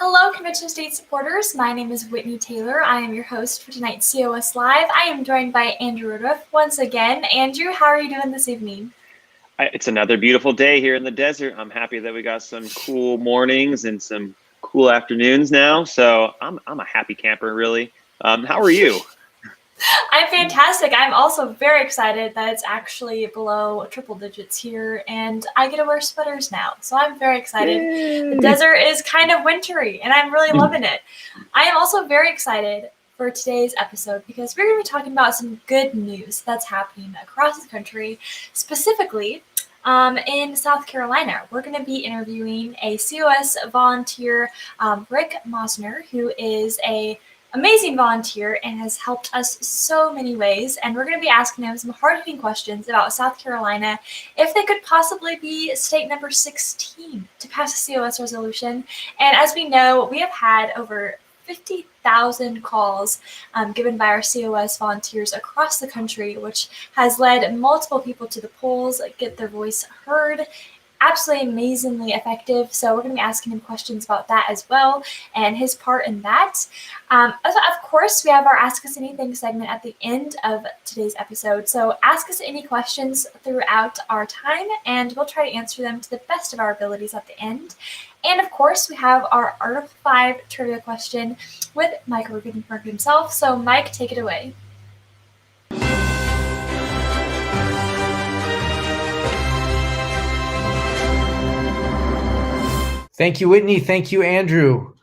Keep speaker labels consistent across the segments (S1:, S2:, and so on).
S1: Hello, Convention State supporters. My name is Whitney Taylor. I am your host for tonight's COS Live. I am joined by Andrew Rudolph once again. Andrew, how are you doing this evening?
S2: It's another beautiful day here in the desert. I'm happy that we got some cool mornings and some cool afternoons now. So I'm a happy camper, really. How are you?
S1: I'm fantastic. I'm also very excited that it's actually below triple digits here and I get to wear sweaters now. So I'm very excited. The
S2: Yay!
S1: desert is kind of wintry and I'm really loving it. I am also very excited for today's episode because we're going to be talking about some good news that's happening across the country, specifically in South Carolina. We're going to be interviewing a COS volunteer, Rick Mosner, who is a amazing volunteer and has helped us so many ways. And we're going to be asking him some hard-hitting questions about South Carolina, if they could possibly be state number 16 to pass a COS resolution. And as we know, we have had over 50,000 calls given by our COS volunteers across the country, which has led multiple people to the polls, get their voice heard. Absolutely amazingly effective. So we're going to be asking him questions about that as well and his part in that. Of course, we have our Ask Us Anything segment at the end of today's episode. So ask us any questions throughout our time and we'll try to answer them to the best of our abilities at the end. And of course, we have our Article 5 trivia question with Mike Rugenberg himself. So Mike, take it away.
S3: Thank you, Whitney. Thank you, Andrew.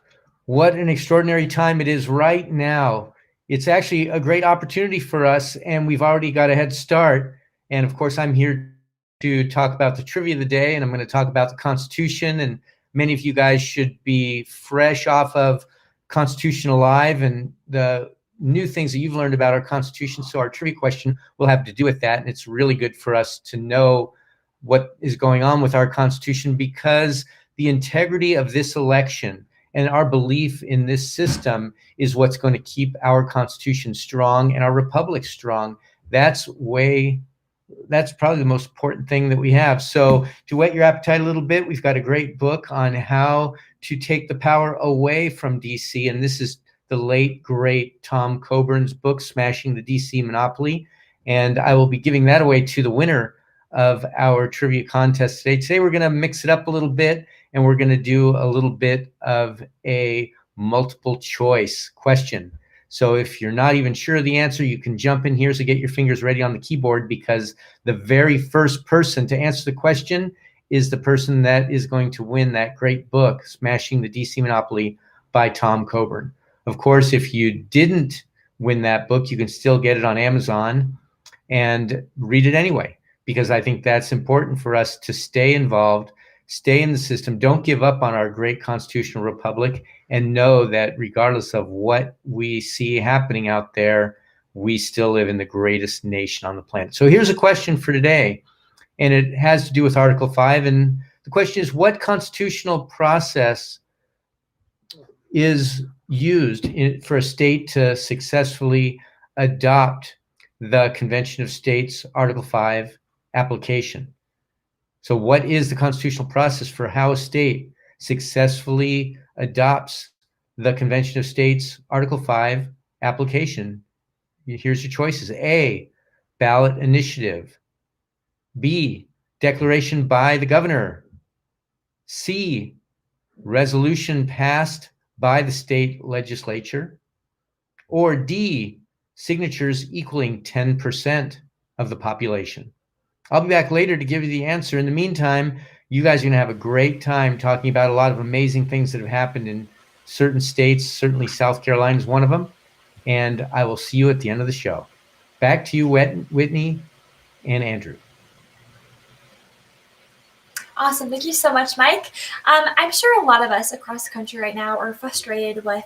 S3: What an extraordinary time it is right now. It's actually a great opportunity for us, and we've already got a head start. And of course, I'm here to talk about the trivia of the day, and I'm going to talk about the Constitution. And many of you guys should be fresh off of Constitution Alive and the new things that you've learned about our Constitution. So our trivia question will have to do with that. And it's really good for us to know what is going on with our Constitution, because the integrity of this election and our belief in this system is what's going to keep our Constitution strong and our republic strong. That's probably the most important thing that we have. So to whet your appetite a little bit, we've got a great book on how to take the power away from DC. And this is the late, great Tom Coburn's book, Smashing the DC Monopoly. And I will be giving that away to the winner of our trivia contest today. Today, we're going to mix it up a little bit, and we're going to do a little bit of a multiple choice question. So if you're not even sure of the answer, you can jump in here. So get your fingers ready on the keyboard, because the very first person to answer the question is the person that is going to win that great book, Smashing the DC Monopoly by Tom Coburn. Of course, if you didn't win that book, you can still get it on Amazon and read it anyway, because I think that's important for us to stay involved, stay in the system, don't give up on our great constitutional republic, and know that regardless of what we see happening out there, we still live in the greatest nation on the planet. So here's a question for today, and it has to do with Article 5. And the question is, what constitutional process is used for a state to successfully adopt the Convention of States Article 5 application? So what is the constitutional process for how a state successfully adopts the Convention of States Article 5 application? Here's your choices. A, ballot initiative. B, declaration by the governor. C, resolution passed by the state legislature. Or D, signatures equaling 10% of the population. I'll be back later to give you the answer. In the meantime, you guys are going to have a great time talking about a lot of amazing things that have happened in certain states. Certainly South Carolina is one of them. And I will see you at the end of the show. Back to you, Whitney and Andrew.
S1: Awesome. Thank you so much, Mike. I'm sure a lot of us across the country right now are frustrated with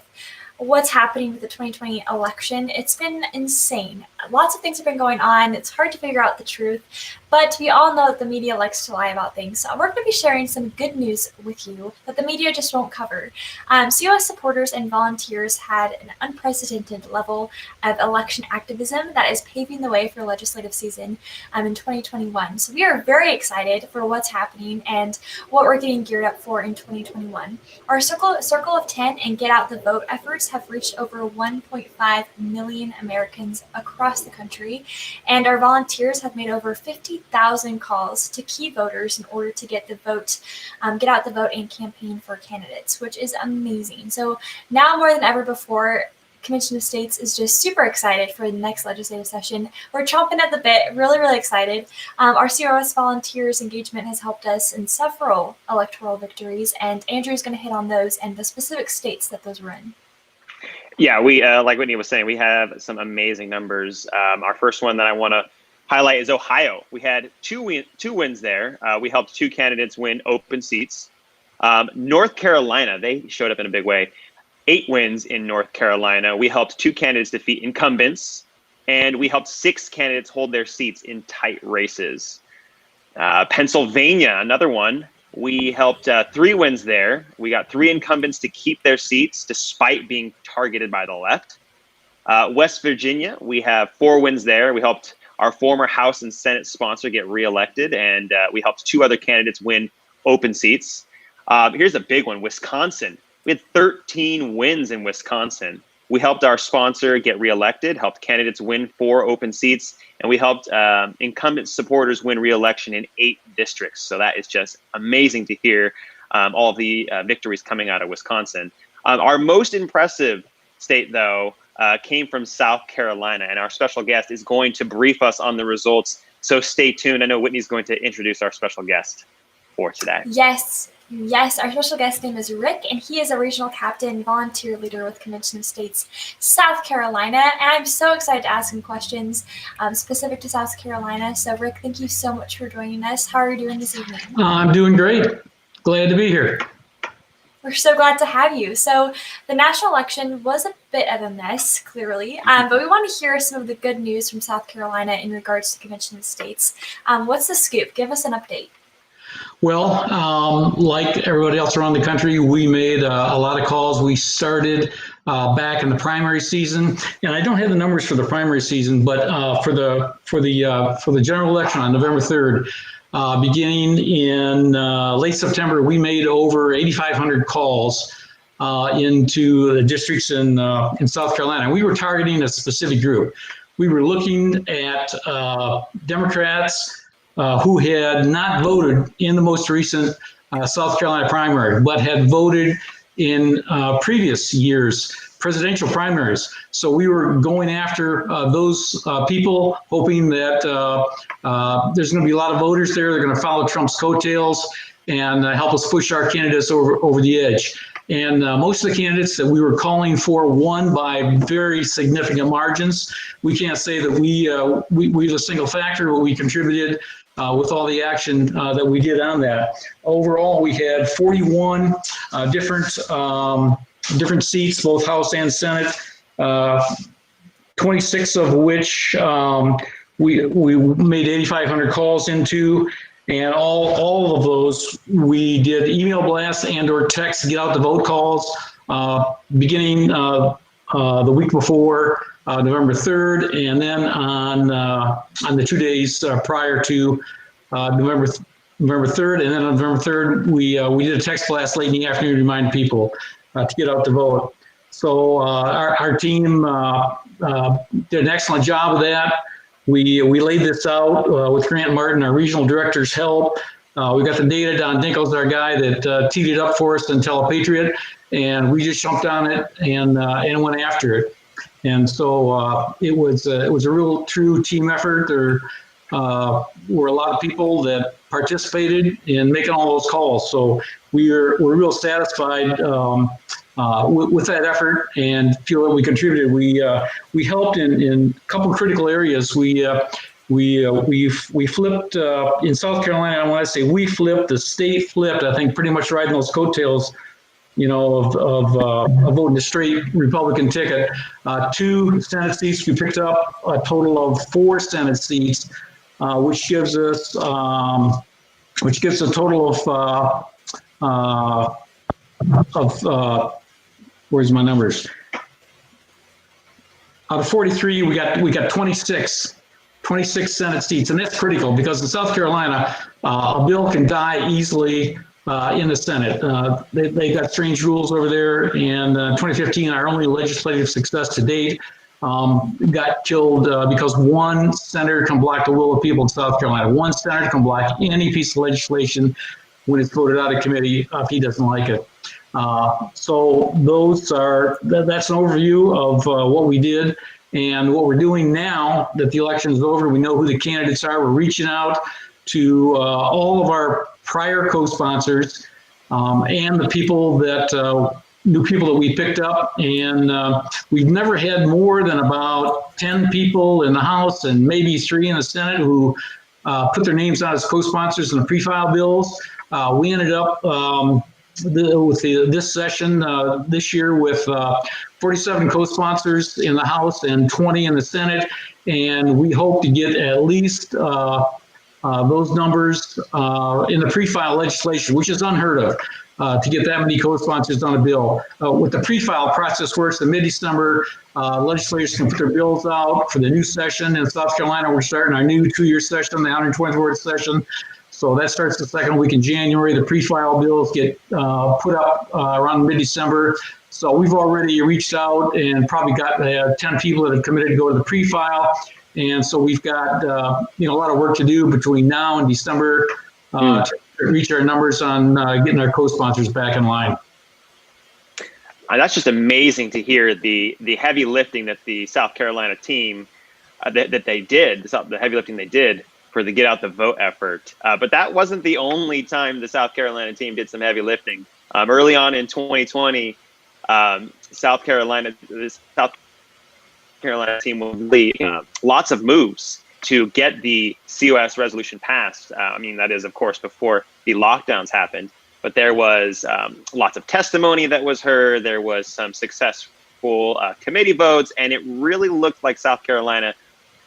S1: what's happening with the 2020 election. It's been insane. Lots of things have been going on. It's hard to figure out the truth, but we all know that the media likes to lie about things. So we're going to be sharing some good news with you that the media just won't cover. COS supporters and volunteers had an unprecedented level of election activism that is paving the way for legislative season in 2021. So we are very excited for what's happening and what we're getting geared up for in 2021. Our Circle of 10 and Get Out the Vote efforts have reached over 1.5 million Americans across the country, and our volunteers have made over 50,000 calls to key voters in order to get out the vote and campaign for candidates, which is amazing. So now more than ever before, Convention of States is just super excited for the next legislative session. We're chomping at the bit, really, really excited. Our COS volunteers engagement has helped us in several electoral victories, and Andrew's going to hit on those and the specific states that those were in.
S2: Yeah, we like Whitney was saying, we have some amazing numbers. Our first one that I want to highlight is Ohio. We had two wins there. We helped 2 candidates win open seats. North Carolina, they showed up in a big way. 8 wins in North Carolina. We helped 2 candidates defeat incumbents, and we helped 6 candidates hold their seats in tight races. Pennsylvania, another one. We helped 3 wins there. We got 3 incumbents to keep their seats despite being targeted by the left. West Virginia, we have 4 wins there. We helped our former House and Senate sponsor get reelected, and we helped 2 other candidates win open seats. Here's a big one, Wisconsin. We had 13 wins in Wisconsin. We helped our sponsor get reelected, helped candidates win 4 open seats, and we helped incumbent supporters win reelection in 8 districts. So that is just amazing to hear all of the victories coming out of Wisconsin. Our most impressive state, though, came from South Carolina, and our special guest is going to brief us on the results. So stay tuned. I know Whitney's going to introduce our special guest for today.
S1: Yes, our special guest name is Rick, and he is a regional captain, volunteer leader with Convention of States, South Carolina. And I'm so excited to ask him questions specific to South Carolina. So, Rick, thank you so much for joining us. How are you doing this evening?
S4: I'm doing great. Glad to be here.
S1: We're so glad to have you. So, the national election was a bit of a mess, clearly, but we want to hear some of the good news from South Carolina in regards to Convention of States. What's the scoop? Give us an update.
S4: Well, like everybody else around the country, we made a lot of calls. We started back in the primary season, and I don't have the numbers for the primary season, but for the general election on November 3rd, beginning in late September, we made over 8,500 calls into the districts in South Carolina. We were targeting a specific group. We were looking at Democrats who had not voted in the most recent South Carolina primary, but had voted in previous years' presidential primaries. So we were going after those people, hoping that there's going to be a lot of voters there. They're going to follow Trump's coattails and help us push our candidates over the edge. And most of the candidates that we were calling for won by very significant margins. We can't say that we were a single factor, but we contributed with all the action that we did on that. Overall, we had 41 different seats, both House and Senate, 26 of which we made 8,500 calls into, and all of those we did email blasts and or text get out the vote calls beginning the week before November 3rd, and then on the 2 days prior to November 3rd, and then on November 3rd, we did a text blast late in the afternoon to remind people to get out to vote. So our team did an excellent job of that. We laid this out with Grant Martin, our regional director's help. We got the data. Don Dinkel's our guy that teed it up for us in Telepatriot, and we just jumped on it and went after it. And so it was a real true team effort. There were a lot of people that participated in making all those calls. So we're real satisfied with that effort and feel that we contributed. We helped in a couple of critical areas. We flipped in South Carolina. I want to say we flipped. The state flipped. I think pretty much riding those coattails of voting a straight Republican ticket. 2 Senate seats. We picked up a total of 4 Senate seats, which gives us a total of where's my numbers? Out of 43, we got 26 Senate seats, and that's critical because in South Carolina, a bill can die easily in the Senate. They got strange rules over there, and 2015, our only legislative success to date, got killed because one senator can block the will of people in South Carolina. One senator can block any piece of legislation when it's voted out of committee if he doesn't like it. So that's an overview of what we did and what we're doing now that the election is over. We know who the candidates are. We're reaching out to all of our prior co-sponsors and the people that new people that we picked up, and we've never had more than about 10 people in the House and maybe 3 in the Senate who put their names out as co-sponsors in the pre-file bills. We ended up with this session this year with 47 co-sponsors in the House and 20 in the Senate, and we hope to get at least those numbers in the pre-file legislation, which is unheard of. To get that many co-sponsors on a bill. With the pre-file process works, in mid-December, legislators can put their bills out for the new session. In South Carolina, we're starting our new 2-year session, the 124th session. So that starts the second week in January. The pre-file bills get put up around mid-December. So we've already reached out and probably got 10 people that have committed to go to the pre-file. And so we've got a lot of work to do between now and December to reach our numbers on getting our co-sponsors back in line.
S2: That's just amazing to hear the heavy lifting that the South Carolina team that they did, the heavy lifting they did for the get out the vote effort. But that wasn't the only time the South Carolina team did some heavy lifting. Early on in 2020, the South Carolina team will lead lots of moves to get the COS resolution passed. That is, of course, before the lockdowns happened. But there was lots of testimony that was heard. There was some successful committee votes, and it really looked like South Carolina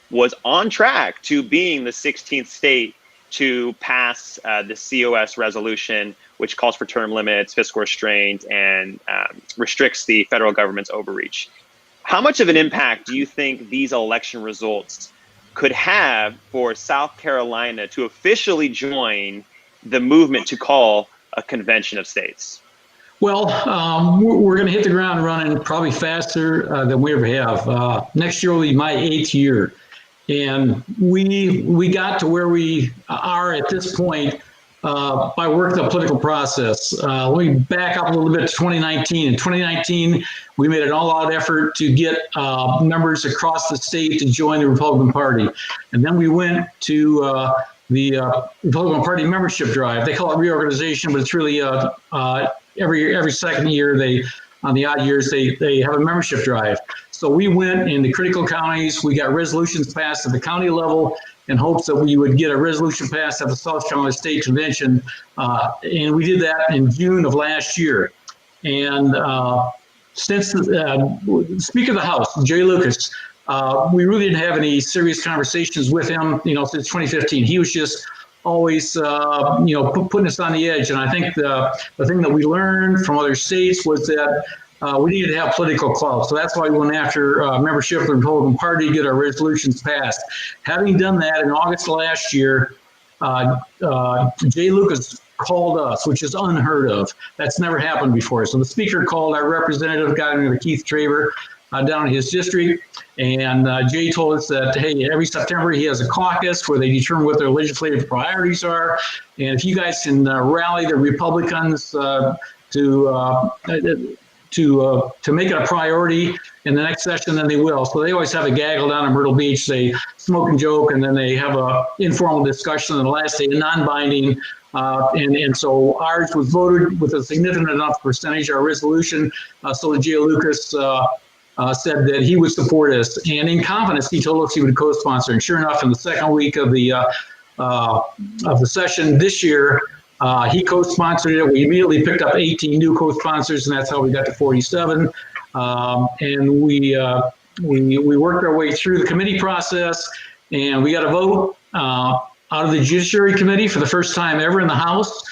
S2: was on track to being the 16th state to pass the COS resolution, which calls for term limits, fiscal restraint, and restricts the federal government's overreach. How much of an impact do you think these election results could have for South Carolina to officially join the movement to call a convention of states?
S4: Well, we're going to hit the ground running probably faster than we ever have. Next year will be my 8th year. And we got to where we are at this point by working the political process. Let me back up a little bit to 2019. In 2019, we made an all-out effort to get members across the state to join the Republican Party. And then we went to the Republican Party membership drive. They call it reorganization, but it's really every second year, on the odd years, they have a membership drive. So we went into critical counties. We got resolutions passed at the county level in hopes that we would get a resolution passed at the South Carolina State Convention. And we did that in June of last year. And since the Speaker of the House, Jay Lucas, we really didn't have any serious conversations with him, since 2015. He was just always, putting us on the edge. And I think the thing that we learned from other states was that we needed to have political clout. So that's why we went after membership of the Republican Party to get our resolutions passed. Having done that in August last year, Jay Lucas called us, which is unheard of. That's never happened before. So the speaker called our representative, guy named Keith Traver, down in his district. And Jay told us that, hey, every September he has a caucus where they determine what their legislative priorities are. And if you guys can rally the Republicans to make it a priority in the next session, then they will. So they always have a gaggle down in Myrtle Beach. They smoke and joke, and then they have a informal discussion on the last day, non-binding. And so ours was voted with a significant enough percentage, our resolution, so that Jay Lucas said that he would support us. And in confidence, he told us he would co-sponsor. And sure enough, in the second week of the session this year, He co-sponsored it. We immediately picked up 18 new co-sponsors, and that's how we got to 47. And we worked our way through the committee process, and we got a vote out of the Judiciary Committee for the first time ever in the House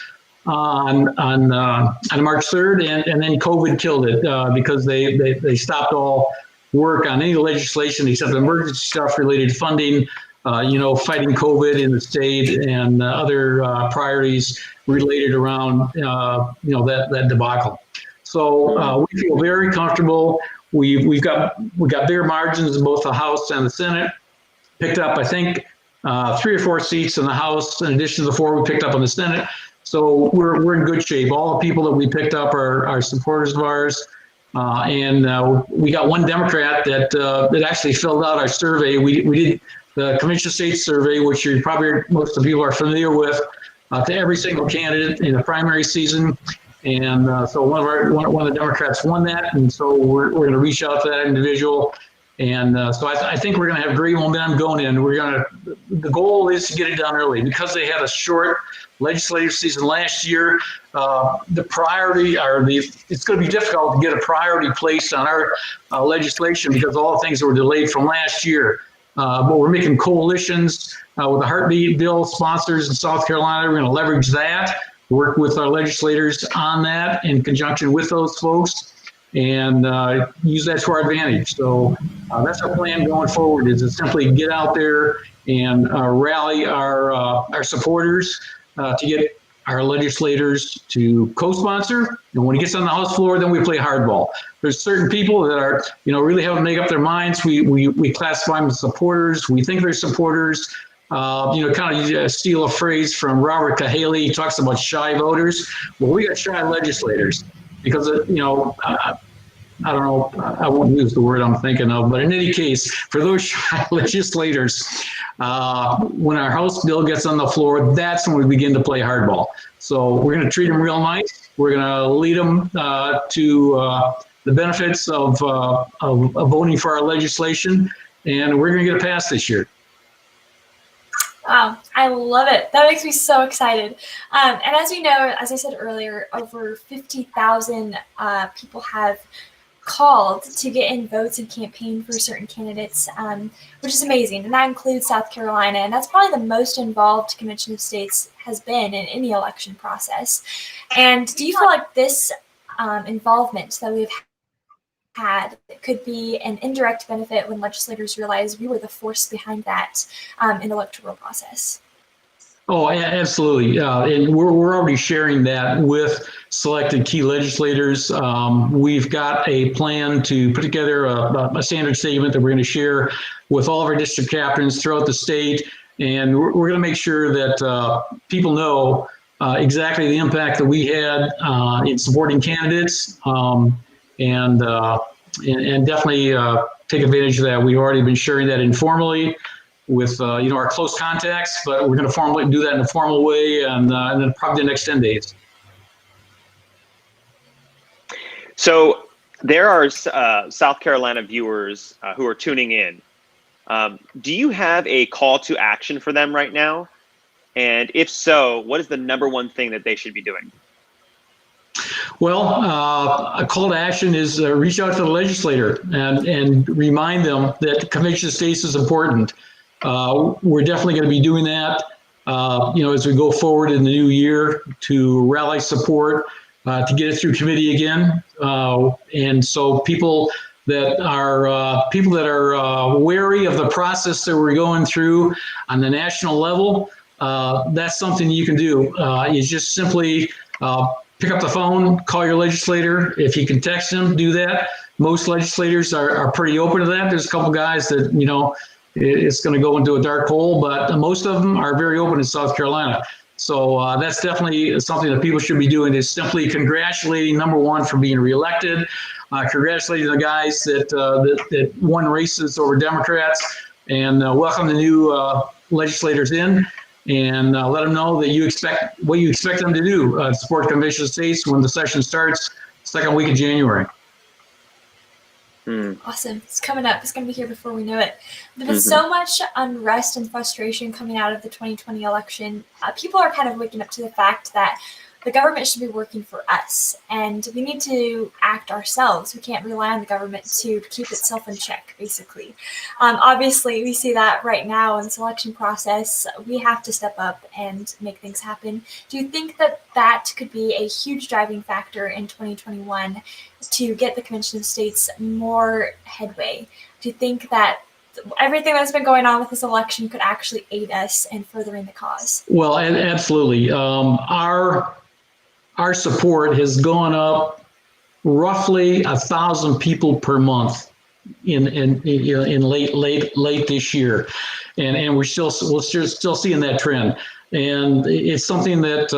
S4: on March 3rd, and then COVID killed it because they stopped all work on any legislation except emergency stuff related to funding, fighting COVID in the state and other priorities related around that debacle. So we feel very comfortable. We've got bigger margins in both the House and the Senate. Picked up, I think, 3 or 4 seats in the House in addition to the 4 we picked up in the Senate. So we're in good shape. All the people that we picked up are supporters of ours. And we got one Democrat that actually filled out our survey. We did the Convention State survey, which most of the people are familiar with, to every single candidate in the primary season. And so one of the Democrats won that, and so we're going to reach out to that individual. And so I think we're going to have great momentum going in. The goal is to get it done early because they had a short legislative season last year. The priority, it's going to be difficult to get a priority placed on our legislation because all the things that were delayed from last year. But we're making coalitions with the Heartbeat Bill sponsors in South Carolina. We're going to leverage that, work with our legislators on that in conjunction with those folks, and use that to our advantage. So that's our plan going forward, is to simply get out there and rally our supporters to get our legislators to co-sponsor. And when it gets on the House floor, then we play hardball. There's certain people that are, really haven't made up their minds. We classify them as supporters. We think they're supporters. Kind of steal a phrase from Robert Cahaley. He talks about shy voters. Well, we got shy legislators because, I don't know, I won't use the word I'm thinking of, but in any case, for those shy legislators, when our House bill gets on the floor, that's when we begin to play hardball. So we're going to treat them real nice. We're going to lead them to the benefits of voting for our legislation, and we're going to get it passed this year.
S1: Wow, I love it. That makes me so excited. And as we know, as I said earlier, over 50,000 people have called to get in votes and campaign for certain candidates, which is amazing. And that includes South Carolina. And that's probably the most involved Convention of States has been in any election process. And do you feel like this involvement that we've had could be an indirect benefit when legislators realize we were the force behind that in the electoral process?
S4: Oh, absolutely. And we're already sharing that with selected key legislators. We've got a plan to put together a standard statement that we're going to share with all of our district captains throughout the state. And we're going to make sure that people know exactly the impact that we had in supporting candidates, and definitely take advantage of that. We've already been sharing that informally with our close contacts, but we're going to formally do that in a formal way, and then probably the next 10 days.
S2: So there are South Carolina viewers who are tuning in. Do you have a call to action for them right now? And if so, what is the #1 thing that they should be doing?
S4: Well, a call to action is reach out to the legislator and remind them that the Convention of States is important. We're definitely going to be doing that, as we go forward in the new year to rally support, to get it through committee again. And so people that are wary of the process that we're going through on the national level, that's something you can do. You just simply pick up the phone, call your legislator. If you can text them, do that. Most legislators are pretty open to that. There's a couple guys that, it's going to go into a dark hole, but most of them are very open in South Carolina. So that's definitely something that people should be doing, is simply congratulating #1 for being reelected, congratulating the guys that won races over Democrats, and welcome the new legislators in, and let them know that you expect them to do to support Convention of States when the session starts second week of January.
S1: Awesome. It's coming up. It's going to be here before we know it. There's been so much unrest and frustration coming out of the 2020 election. People are kind of waking up to the fact that the government should be working for us, and we need to act ourselves. We can't rely on the government to keep itself in check, basically. Obviously, we see that right now in this election process. We have to step up and make things happen. Do you think that that could be a huge driving factor in 2021 to get the Convention of States more headway? Do you think that everything that's been going on with this election could actually aid us in furthering the cause?
S4: Well, absolutely. Our support has gone up roughly 1,000 people per month in late this year, and we're still seeing that trend. And it's something that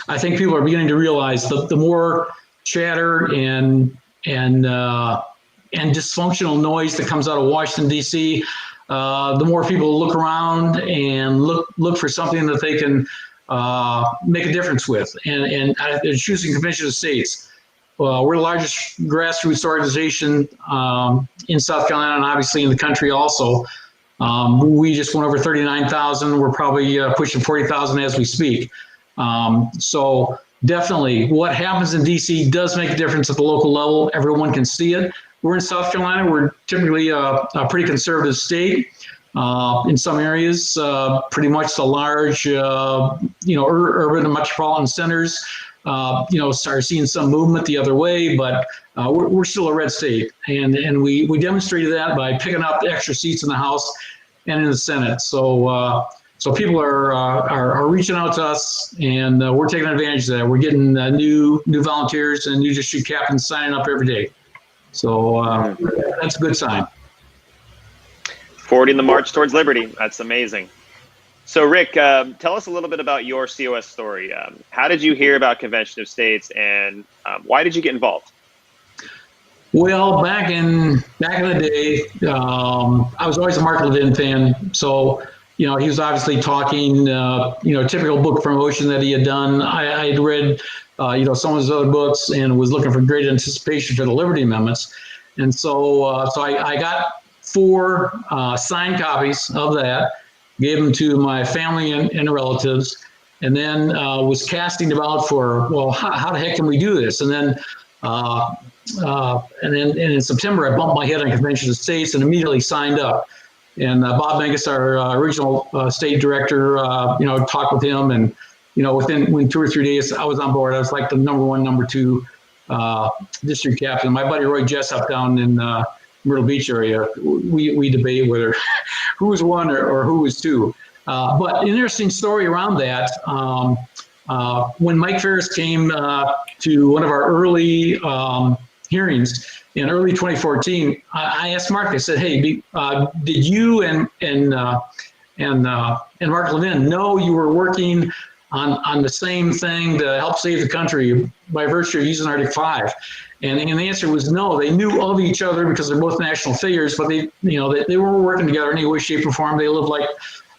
S4: I think people are beginning to realize. The more chatter and dysfunctional noise that comes out of Washington, D.C., the more people look around and look for something that they can make a difference with. And choosing Convention of States. We're the largest grassroots organization in South Carolina and obviously in the country also. We just went over 39,000. We're probably pushing 40,000 as we speak. So definitely what happens in D.C. does make a difference at the local level. Everyone can see it. We're in South Carolina. We're typically a pretty conservative state. In some areas, pretty much the large, urban and metropolitan centers, start seeing some movement the other way, but we're still a red state. And we demonstrated that by picking up extra seats in the House and in the Senate. So people are reaching out to us, and we're taking advantage of that. We're getting new volunteers and new district captains signing up every day. So that's a good sign.
S2: 40 in the march towards liberty. That's amazing. So Rick, tell us a little bit about your COS story. How did you hear about Convention of States, and why did you get involved?
S4: Well, back in the day, I was always a Mark Levin fan. So, he was obviously talking, typical book promotion that he had done. I had read, some of his other books and was looking for great anticipation for the Liberty Amendments. And so I got 4 signed copies of that, gave them to my family and relatives, and then was casting about for, well, how the heck can we do this? And then in September, I bumped my head on Convention of States and immediately signed up. And Bob Mangus, our regional state director, talked with him, and within 2 or 3 days, I was on board. I was like the number 1, number 2 district captain. My buddy Roy Jessup down in Myrtle Beach area, we debate whether who was 1 or who was 2. But an interesting story around that, when Mike Ferris came to one of our early hearings in early 2014, I asked Mark, I said, hey, did you and Mark Levin know you were working on the same thing to help save the country by virtue of using Article 5? And the answer was no. They knew of each other because they're both national figures, but they weren't working together in any way, shape, or form. They lived like,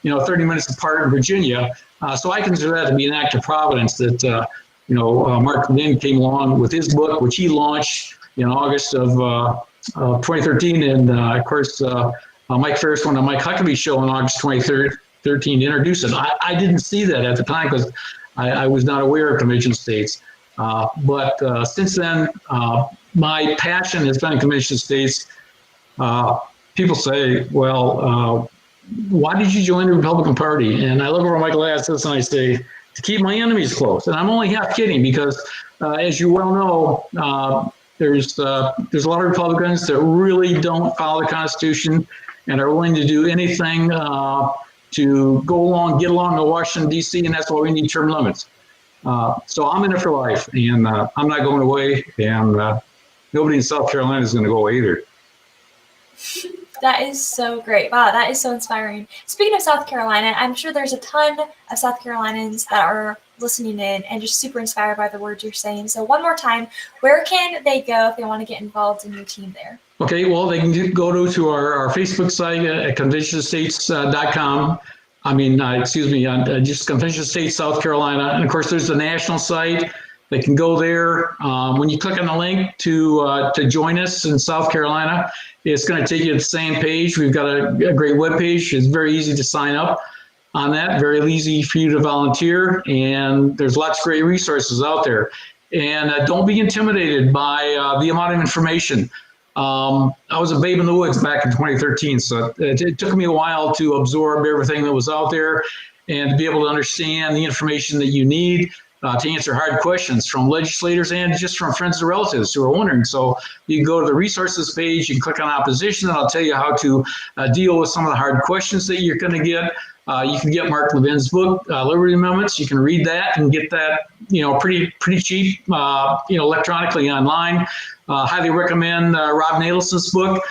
S4: 30 minutes apart in Virginia. So I consider that to be an act of providence that, Mark Levin came along with his book, which he launched in August of 2013. And of course, Mike Ferris went on Mike Huckabee's show on August 2013 to introduce it. I didn't see that at the time because I was not aware of Convention of States. But since then, my passion has been Convention of States. People say, well, why did you join the Republican Party? And I look over Michael Assis and I say, to keep my enemies close. And I'm only half kidding because, as you well know, there's a lot of Republicans that really don't follow the Constitution and are willing to do anything to get along in Washington, D.C., and that's why we need term limits. So I'm in it for life, and I'm not going away, and nobody in South Carolina is going to go away either.
S1: That is so great. Wow, that is so inspiring. Speaking of South Carolina, I'm sure there's a ton of South Carolinians that are listening in and just super inspired by the words you're saying. So one more time, where can they go if they want to get involved in your team there? Okay, well, they can go to our Facebook site at conventionstates.com.
S4: Just Convention of States, South Carolina. And of course, there's the national site they can go there. When you click on the link to join us in South Carolina, it's going to take you to the same page. We've got a great web page. It's very easy to sign up on that, very easy for you to volunteer, and there's lots of great resources out there. And don't be intimidated by the amount of information. I was a babe in the woods back in 2013, so it took me a while to absorb everything that was out there and to be able to understand the information that you need to answer hard questions from legislators and just from friends and relatives who are wondering. So you can go to the resources page, you can click on opposition, and I'll tell you how to deal with some of the hard questions that you're going to get. You can get Mark Levin's book, Liberty Amendments. You can read that and get that, pretty cheap, electronically online. Highly recommend Rob Nalison's book,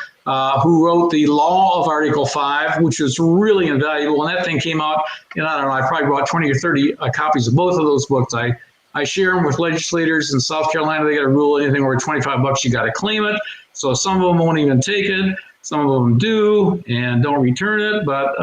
S4: who wrote The Law of Article 5, which was really invaluable. When that thing came out, and I don't know, I probably bought 20 or 30 copies of both of those books. I share them with legislators in South Carolina. They got a rule, anything over $25, you got to claim it. So some of them won't even take it. Some of them do and don't return it, but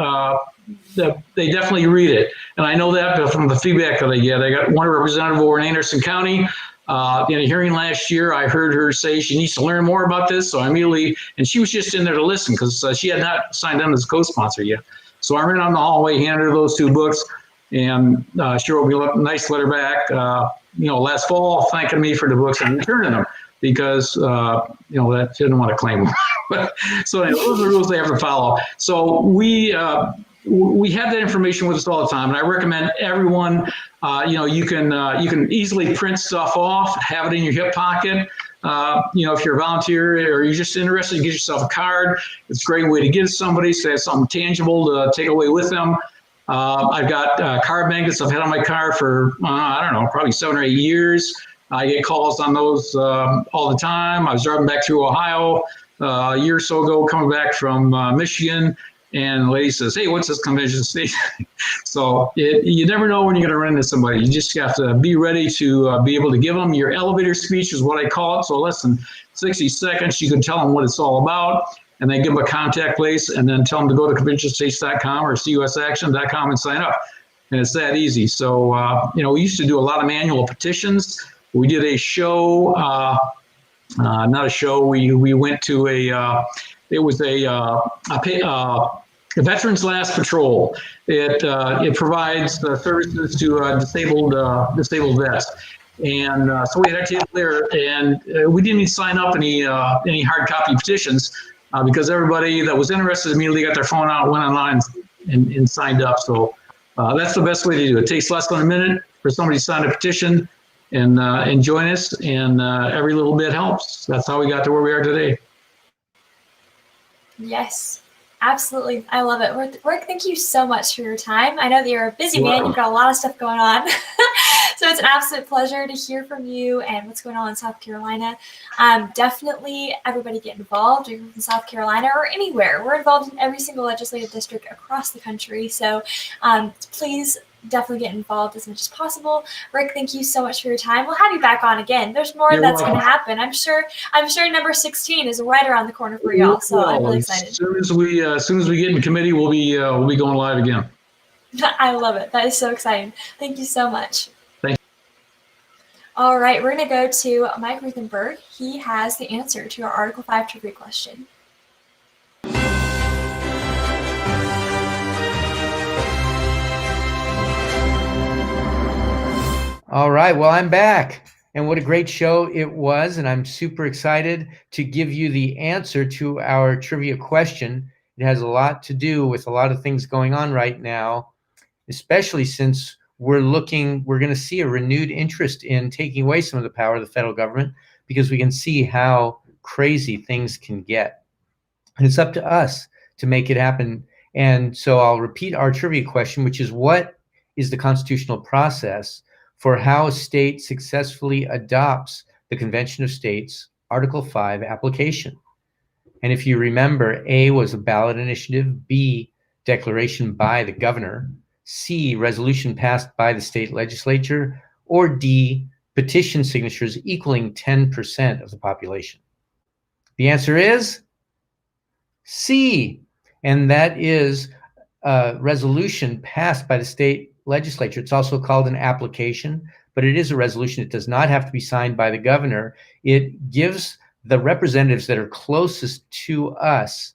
S4: they definitely read it. And I know that from the feedback that I get. I got one representative over in Anderson County. In a hearing last year, I heard her say she needs to learn more about this. So I immediately, and she was just in there to listen because she had not signed on as a co-sponsor yet. So I ran down the hallway, handed her those 2 books, and she wrote me a nice letter back, last fall, thanking me for the books and returning them because, that she didn't want to claim them. So anyway, those are the rules they have to follow. So we have that information with us all the time, and I recommend everyone. You can easily print stuff off, have it in your hip pocket. If you're a volunteer or you're just interested, get yourself a card. It's a great way to give somebody so they have something tangible to take away with them. I've got card magnets I've had on my car for probably 7 or 8 years. I get calls on those all the time. I was driving back through Ohio a year or so ago, coming back from Michigan. And the lady says, "Hey, what's this convention station?" So you never know when you're going to run into somebody. You just have to be ready to be able to give them your elevator speech is what I call it. So less than 60 seconds, you can tell them what it's all about, and then give them a contact place, and then tell them to go to conventionstates.com or cosaction.com and sign up. And it's that easy. So, we used to do a lot of manual petitions. We did a show, not a show. We went to it was a Veterans Last Patrol. It provides services to disabled vets, and so we had a table there, and we didn't even sign up any hard copy petitions because everybody that was interested immediately got their phone out, went online, and signed up. So that's the best way to do it. It takes less than a minute for somebody to sign a petition and join us, and every little bit helps. That's how we got to where we are today.
S1: Yes, absolutely. I love it. Rick, thank you so much for your time. I know that you're a busy man. You've got a lot of stuff going on. So it's an absolute pleasure to hear from you and what's going on in South Carolina. Definitely everybody get involved. You're in South Carolina or anywhere. We're involved in every single legislative district across the country. So please definitely get involved as much as possible. Rick, thank you so much for your time. We'll have you back on again. There's more that's going to happen. I'm sure number 16 is right around the corner for y'all. So I'm really excited.
S4: As soon as we get in committee, we'll be going live again.
S1: I love it. That is so exciting. Thank you so much.
S4: Thank you.
S1: All right, we're going to go to Mike Ruthenberg. He has the answer to our Article 5 trivia question.
S3: All right. Well, I'm back. And what a great show it was. And I'm super excited to give you the answer to our trivia question. It has a lot to do with a lot of things going on right now, especially since we're going to see a renewed interest in taking away some of the power of the federal government because we can see how crazy things can get. And it's up to us to make it happen. And so I'll repeat our trivia question, which is what is the constitutional process for how a state successfully adopts the Convention of States Article 5 application? And if you remember, A was a ballot initiative, B, declaration by the governor, C, resolution passed by the state legislature, or D, petition signatures equaling 10% of the population. The answer is C, and that is a resolution passed by the state legislature. It's also called an application, but it is a resolution. It does not have to be signed by the governor. It gives the representatives that are closest to us,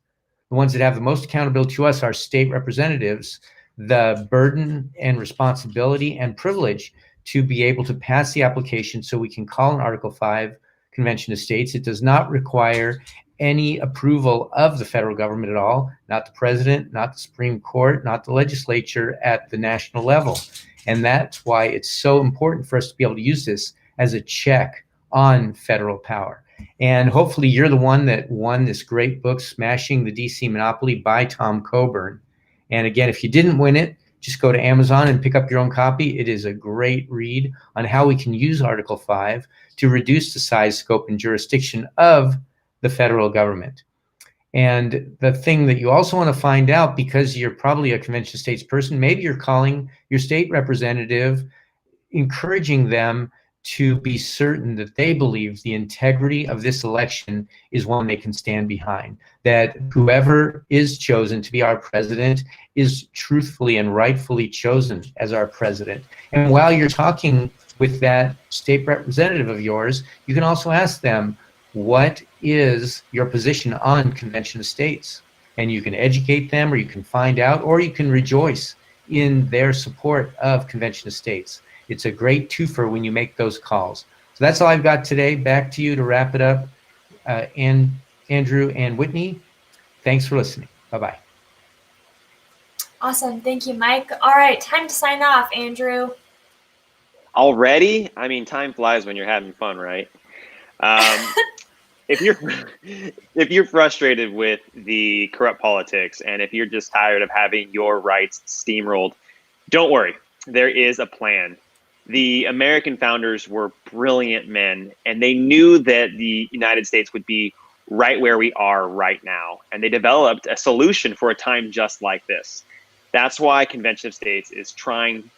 S3: the ones that have the most accountability to us, our state representatives, the burden and responsibility and privilege to be able to pass the application so we can call an Article 5 Convention of States. It does not require any approval of the federal government at all, not the president, not the Supreme Court, not the legislature at the national level. And that's why it's so important for us to be able to use this as a check on federal power. And hopefully you're the one that won this great book, Smashing the DC Monopoly by Tom Coburn. And again, if you didn't win it, just go to Amazon and pick up your own copy. It is a great read on how we can use Article 5 to reduce the size, scope, and jurisdiction of the federal government. And the thing that you also want to find out, because you're probably a convention of states person, maybe you're calling your state representative, encouraging them to be certain that they believe the integrity of this election is one they can stand behind, that whoever is chosen to be our president is truthfully and rightfully chosen as our president. And while you're talking with that state representative of yours, you can also ask them, what is your position on Convention of States? And you can educate them, or you can find out, or you can rejoice in their support of Convention of States. It's a great twofer when you make those calls. So that's all I've got today. Back to you to wrap it up. And Andrew and Whitney, thanks for listening. Bye-bye.
S1: Awesome. Thank you, Mike. All right, time to sign off, Andrew.
S2: Already? I mean, time flies when you're having fun, right? If you're frustrated with the corrupt politics, and if you're just tired of having your rights steamrolled, don't worry. There is a plan. The American founders were brilliant men, and they knew that the United States would be right where we are right now. And they developed a solution for a time just like this. That's why Convention of States is trying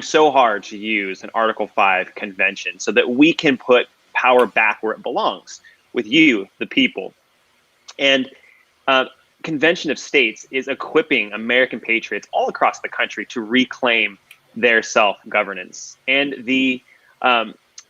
S2: so hard to use an Article 5 convention so that we can put power back where it belongs, with you, the people. And Convention of States is equipping American patriots all across the country to reclaim their self-governance. And the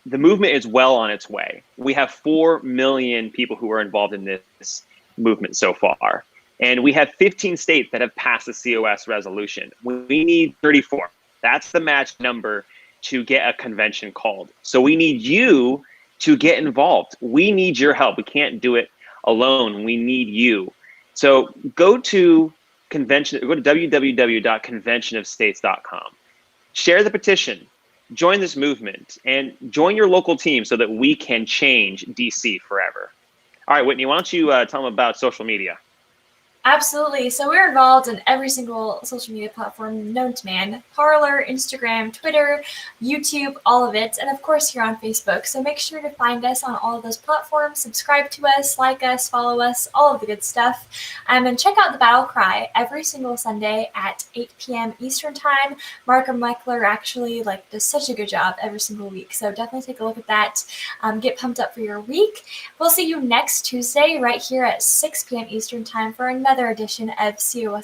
S2: movement is well on its way. We have 4 million people who are involved in this movement so far. And we have 15 states that have passed the COS resolution. We need 34. That's the match number to get a convention called. So we need you to get involved. We need your help. We can't do it alone. We need you. So go to www.conventionofstates.com. Share the petition, join this movement, and join your local team so that we can change DC forever. All right, Whitney, why don't you tell them about social media?
S1: Absolutely. So we're involved in every single social media platform known to man. Parler, Instagram, Twitter, YouTube, all of it. And of course, here on Facebook. So make sure to find us on all of those platforms, subscribe to us, like us, follow us, all of the good stuff. And check out the Battle Cry every single Sunday at 8 p.m. Eastern Time. Markham Meckler actually does such a good job every single week. So definitely take a look at that. Get pumped up for your week. We'll see you next Tuesday right here at 6 p.m. Eastern Time for another edition of COS